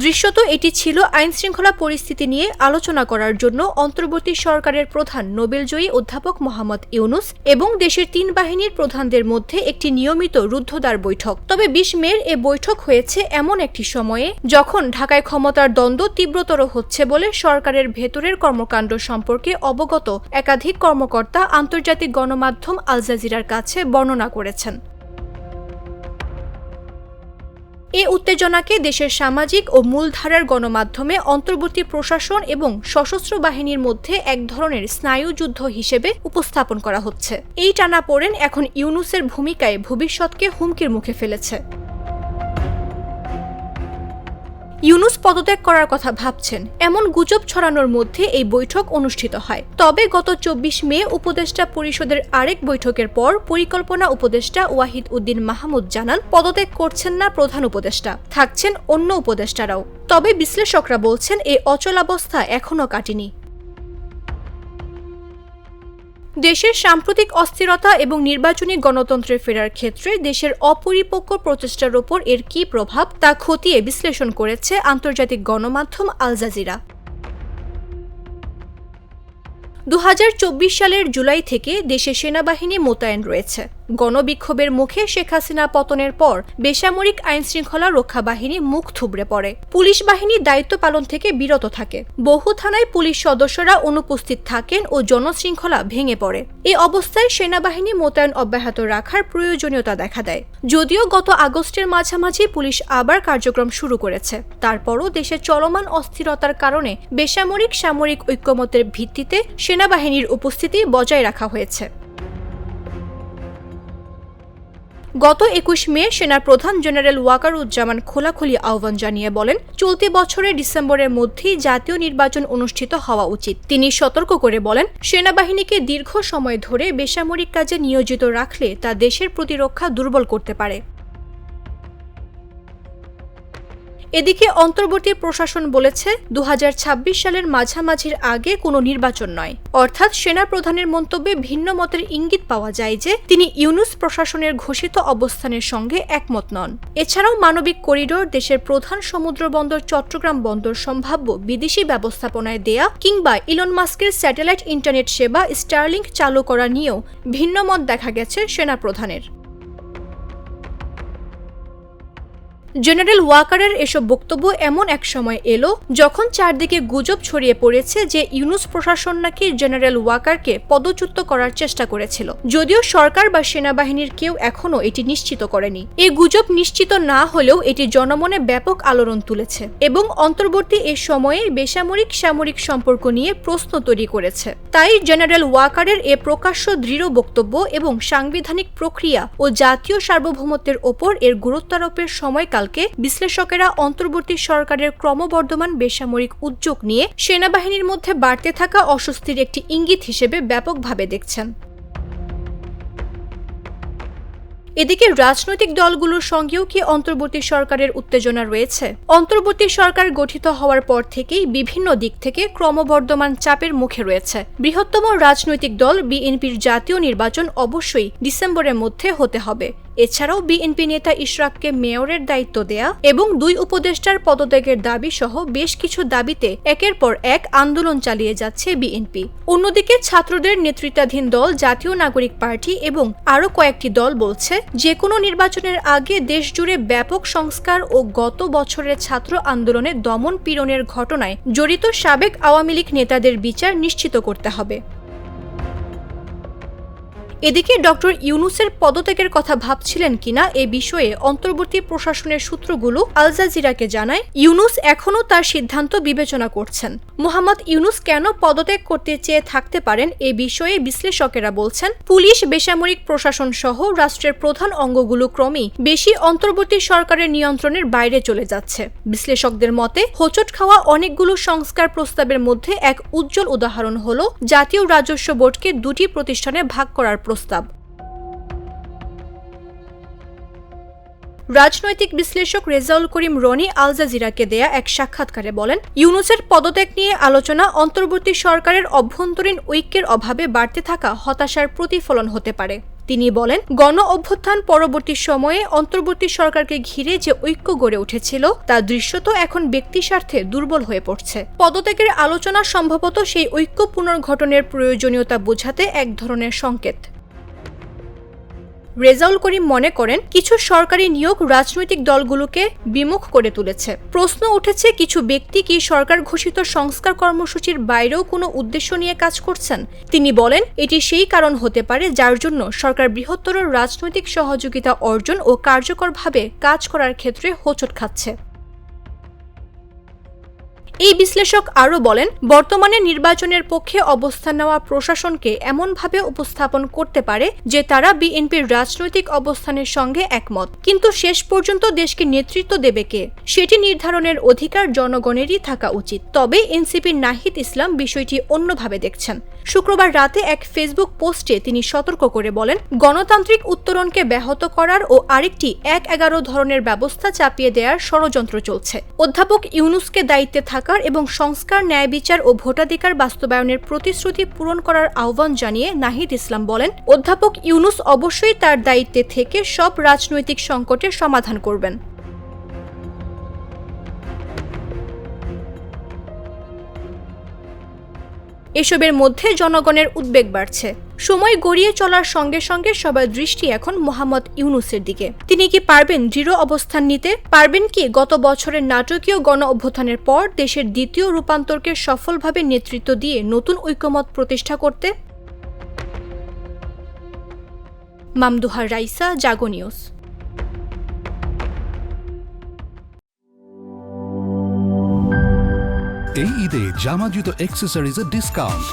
দৃশ্যত এটি ছিল আইনশৃঙ্খলা পরিস্থিতি নিয়ে আলোচনা করার জন্য অন্তর্বর্তী সরকারের প্রধান নোবেলজয়ী অধ্যাপক মোহাম্মদ ইউনূস এবং দেশের ৩ বাহিনীর প্রধানদের মধ্যে একটি নিয়মিত রুদ্ধদ্বার বৈঠক। তবে ২০ মের এ বৈঠক হয়েছে এমন একটি সময়ে যখন ঢাকায় ক্ষমতার দ্বন্দ্ব তীব্রতর হচ্ছে বলে সরকারের ভেতরের কর্মকাণ্ড সম্পর্কে অবগত একাধিক কর্মকর্তা আন্তর্জাতিক গণমাধ্যম আল জাজিরার কাছে বর্ণনা করেছেন। এ উত্তেজনাকে দেশের সামাজিক ও মূলধারার গণমাধ্যমে অন্তর্বর্তী প্রশাসন এবং সশস্ত্র বাহিনীর মধ্যে এক ধরনের স্নায়ুযুদ্ধ হিসেবে উপস্থাপন করা হচ্ছে। এই টানাপোড়েন এখন ইউনূসের ভূমিকায় ভবিষ্যৎকে হুমকির মুখে ফেলেছে। ইউনূস পদত্যাগ করার কথা ভাবছেন এমন গুজব ছড়ানোর মধ্যে এই বৈঠক অনুষ্ঠিত হয়। তবে গত ২৪ মে উপদেষ্টা পরিষদের আরেক বৈঠকের পর পরিকল্পনা উপদেষ্টা ওয়াহিদ উদ্দিন মাহমুদ জানান পদত্যাগ করছেন না প্রধান উপদেষ্টা, থাকছেন অন্য উপদেষ্টারাও। তবে বিশ্লেষকরা বলছেন এই অচলাবস্থা এখনও কাটেনি। দেশের সাম্প্রতিক অস্থিরতা এবং নির্বাচনী গণতন্ত্রে ফেরার ক্ষেত্রে দেশের অপরিপক্ব প্রচেষ্টার ওপর এর কী প্রভাব তা খতিয়ে বিশ্লেষণ করেছে আন্তর্জাতিক গণমাধ্যম আল জাজিরা। ২০২৪ সালের জুলাই থেকে দেশে সেনাবাহিনী মোতায়েন রয়েছে। গণবিক্ষোভের মুখে শেখ হাসিনা পতনের পর বেসামরিক আইনশৃঙ্খলা রক্ষা বাহিনী মুখ থুবড়ে পড়ে। পুলিশ বাহিনী দায়িত্ব পালন থেকে বিরত থাকে। বহু থানায় পুলিশ সদস্যরা অনুপস্থিত থাকেন ও জনশৃঙ্খলা ভেঙে পড়ে। এই অবস্থায় সেনাবাহিনী মোতায়েন অব্যাহত রাখার প্রয়োজনীয়তা দেখা দেয়। যদিও গত আগস্টের মাঝামাঝি পুলিশ আবার কার্যক্রম শুরু করেছে, তারপরও দেশে চলমান অস্থিরতার কারণে বেসামরিক সামরিক ঐক্যমত্যের ভিত্তিতে সেনাবাহিনীর উপস্থিতি বজায় রাখা হয়েছে। গত ২১ মে সেনার প্রধান জেনারেল ওয়াকারুজ্জামান খোলাখুলি আহ্বান জানিয়ে বলেন, চলতি বছরের ডিসেম্বরের মধ্যেই জাতীয় নির্বাচন অনুষ্ঠিত হওয়া উচিত। তিনি সতর্ক করে বলেন, সেনাবাহিনীকে দীর্ঘ সময় ধরে বেসামরিক কাজে নিয়োজিত রাখলে তা দেশের প্রতিরক্ষা দুর্বল করতে পারে। এদিকে অন্তর্বর্তী প্রশাসন বলেছে ২০২৬ সালের মাঝামাঝির আগে কোনো নির্বাচন নয়। অর্থাৎ সেনা প্রধানের মন্তব্যে ভিন্ন মতের ইঙ্গিত পাওয়া যায় যে তিনি ইউনূস প্রশাসনের ঘোষিত অবস্থানের সঙ্গে একমত নন। এছাড়াও মানবিক করিডোর, দেশের প্রধান সমুদ্র বন্দর চট্টগ্রাম বন্দর সম্ভাব্য বিদেশি ব্যবস্থাপনায় দেয়া কিংবা ইলন মাস্কের স্যাটেলাইট ইন্টারনেট সেবা স্টারলিংক চালু করা নিয়েও ভিন্ন মত দেখা গেছে সেনা প্রধানের। জেনারেল ওয়াকারের এসব বক্তব্য এমন এক সময় এলো যখন চারদিকে গুজব ছড়িয়ে পড়েছে যে ইউনূস প্রশাসন নাকি জেনারেল ওয়াকারকে পদচ্যুত করার চেষ্টা করেছিল, যদিও সরকার বা সেনাবাহিনীর কেউ এখনও এটি নিশ্চিত করেনি। এই গুজব নিশ্চিত না হলেও এটি জনমনে ব্যাপক আলোড়ন তুলেছে এবং অন্তর্বর্তী এ সময়ে বেসামরিক সামরিক সম্পর্ক নিয়ে প্রশ্ন তৈরি করেছে। তাই জেনারেল ওয়াকারের এ প্রকাশ্য দৃঢ় বক্তব্য এবং সাংবিধানিক প্রক্রিয়া ও জাতীয় সার্বভৌমত্বের ওপর এর গুরুত্বারোপের সময়কাল বিশ্লেষকেরা অন্তর্বর্তী সরকারের ক্রমবর্ধমান বেসামরিক উদ্যোগ নিয়ে সেনাবাহিনীর মধ্যে বাড়তে থাকা অস্বস্তির একটি ইঙ্গিত হিসেবে ব্যাপকভাবে দেখছেন। এদিকে রাজনৈতিক দলগুলোর সঙ্গেও কি অন্তর্বর্তী সরকারের উত্তেজনা রয়েছে? অন্তর্বর্তী সরকার গঠিত হওয়ার পর থেকেই বিভিন্ন দিক থেকে ক্রমবর্ধমান চাপের মুখে রয়েছে। বৃহত্তম রাজনৈতিক দল বিএনপির জাতীয় নির্বাচন অবশ্যই ডিসেম্বরের মধ্যে হতে হবে। এছাড়াও বিএনপি নেতা ইশরাককে মেয়রের দায়িত্ব দেয়া এবং ২ উপদেষ্টার পদত্যাগের দাবি সহ বেশ কিছু দাবিতে একের পর এক আন্দোলন চালিয়ে যাচ্ছে বিএনপি। অন্যদিকে ছাত্রদের নেতৃত্বাধীন দল জাতীয় নাগরিক পার্টি এবং আরও কয়েকটি দল বলছে, যে কোনো নির্বাচনের আগে দেশজুড়ে ব্যাপক সংস্কার ও গত বছরের ছাত্র আন্দোলনে দমন পীড়নের ঘটনায় জড়িত সাবেক আওয়ামী লীগ নেতাদের বিচার নিশ্চিত করতে হবে। এদিকে ডক্টর ইউনূসের পদত্যাগের কথা ভাবছিলেন কিনা এ বিষয়ে অন্তর্বর্তী প্রশাসনের সূত্রগুলো আল জাজিরাকে জানায়, ইউনূস এখনও তার সিদ্ধান্ত বিবেচনা করছেন। মোহাম্মদ ইউনূস কেন পদত্যাগ করতে চেয়ে থাকতে পারেন এ বিষয়ে বিশ্লেষকেরা বলছেন, পুলিশ, বেসামরিক প্রশাসন সহ রাষ্ট্রের প্রধান অঙ্গগুলো ক্রমেই বেশি অন্তর্বর্তী সরকারের নিয়ন্ত্রণের বাইরে চলে যাচ্ছে। বিশ্লেষকদের মতে হোঁচট খাওয়া অনেকগুলো সংস্কার প্রস্তাবের মধ্যে এক উজ্জ্বল উদাহরণ হল জাতীয় রাজস্ব বোর্ডকে 2টি প্রতিষ্ঠানে ভাগ করার প্রস্তাব। রাজনৈতিক বিশ্লেষক রেজাউল করিম রনি আল জাজিরাকে দেয়া এক সাক্ষাৎকারে বলেন, ইউনূসের পদত্যাগ নিয়ে আলোচনা অন্তর্বর্তী সরকারের অভ্যন্তরীণ ঐক্যের অভাবে বাড়তে থাকা হতাশার প্রতিফলন হতে পারে। তিনি বলেন, গণ অভ্যুত্থান পরবর্তী সময়ে অন্তর্বর্তী সরকারকে ঘিরে যে ঐক্য গড়ে উঠেছিল তা দৃশ্যত এখন ব্যক্তিস্বার্থে দুর্বল হয়ে পড়ছে। পদত্যাগের আলোচনা সম্ভবত সেই ঐক্য পুনর্গঠনের প্রয়োজনীয়তা বোঝাতে এক ধরনের সংকেত। রেজাউল করিম মনে করেন, কিছু সরকারি নিয়োগ রাজনৈতিক দলগুলোকে বিমুখ করে তুলেছে। প্রশ্ন উঠেছে, কিছু ব্যক্তি কি সরকার ঘোষিত সংস্কার কর্মসূচির বাইরেও কোনো উদ্দেশ্য নিয়ে কাজ করছেন। তিনি বলেন, এটি সেই কারণ হতে পারে যার জন্য সরকার বৃহত্তর রাজনৈতিক সহযোগিতা অর্জন ও কার্যকরভাবে কাজ করার ক্ষেত্রে হোঁচট খাচ্ছে। এই বিশ্লেষক আরও বলেন, বর্তমানে নির্বাচনের পক্ষে অবস্থান নেওয়া প্রশাসনকে এমনভাবে উপস্থাপন করতে পারে যে তারা বিএনপির রাজনৈতিক অবস্থানের সঙ্গে একমত, কিন্তু শেষ পর্যন্ত দেশকে নেতৃত্ব দেবে কে সেটি নির্ধারণের অধিকার জনগণেরই থাকা উচিত। তবে এনসিপির নাহিদ ইসলাম বিষয়টি অন্যভাবে দেখছেন। শুক্রবার রাতে এক ফেসবুক পোস্টে তিনি সতর্ক করে বলেন, গণতান্ত্রিক উত্তরণকে ব্যাহত করার ও আরেকটি ১/১১ ধরনের ব্যবস্থা চাপিয়ে দেওয়ার ষড়যন্ত্র চলছে। অধ্যাপক ইউনূসকে দায়িত্বে থাকার এবং সংস্কার, ন্যায় বিচার ও ভোটাধিকার বাস্তবায়নের প্রতিশ্রুতি পূরণ করার আহ্বান জানিয়ে নাহিদ ইসলাম বলেন, অধ্যাপক ইউনূস অবশ্যই তার দায়িত্বে থেকে সব রাজনৈতিক সংকটের সমাধান করবেন। এসবের মধ্যে জনগণের উদ্বেগ বাড়ছে। সময় গড়িয়ে চলার সঙ্গে সঙ্গে সবার দৃষ্টি এখন মোহাম্মদ ইউনূসের দিকে। তিনি কি পারবেন দৃঢ় অবস্থান নিতে? পারবেন কি গত বছরের নাটকীয় গণ অভ্যুত্থানের পর দেশের দ্বিতীয় রূপান্তরকে সফলভাবে নেতৃত্ব দিয়ে নতুন ঐক্যমত প্রতিষ্ঠা করতে? মামদুহা রাইসা, জাগো নিউজ। এই ঈদে জামা জুতো অ্যাক্সেসরিজের ডিসকাউন্ট।